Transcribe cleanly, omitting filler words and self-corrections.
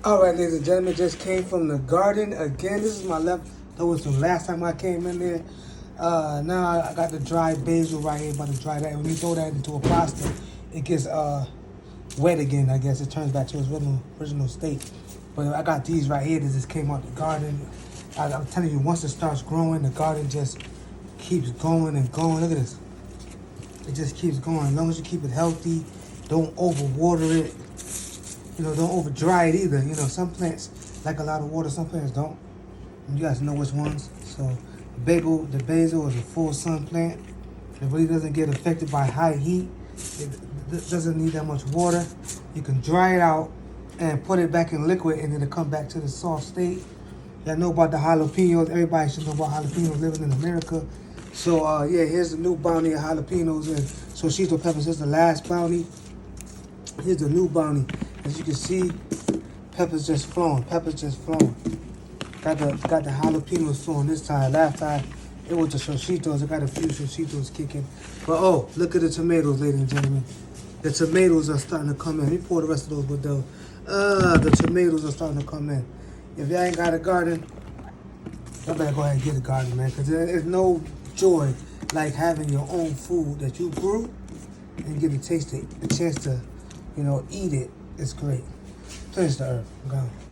All right, ladies and gentlemen, just came from the garden again. This is my leftovers from last time I came in there. Now I got the dried basil right here, about to dry that. When you throw that into a pasta, it gets wet again. I guess it turns back to its original state. But I got these right here that just came out the garden. I'm telling you, once it starts growing, the garden just keeps going and going. Look at this. It just keeps going. As long as you keep it healthy, don't overwater it. You know, don't over dry it either. You know, some plants like a lot of water, some plants don't. And you guys know which ones. So the basil is a full sun plant. It really doesn't get affected by high heat. It doesn't need that much water. You can dry it out and put it back in liquid, and then it'll come back to the soft state. Y'all know about the jalapenos. Everybody should know about jalapenos living in America. So yeah, here's the new bounty of jalapenos and shosito peppers. Here's the last bounty. Here's the new bounty. As you can see, peppers just flowing. Peppers just flowing. Got the jalapenos flowing this time. Last time it was the shoshitos. I got a few shoshitos kicking. But oh, look at the tomatoes, ladies and gentlemen. The tomatoes are starting to come in. Let me pour the rest of those with those. The tomatoes are starting to come in. If y'all ain't got a garden, y'all better go ahead and get a garden, man. Because there's no joy like having your own food that you grew and get a chance to, you know, eat it. It's great. Finish the earth. I'm gone.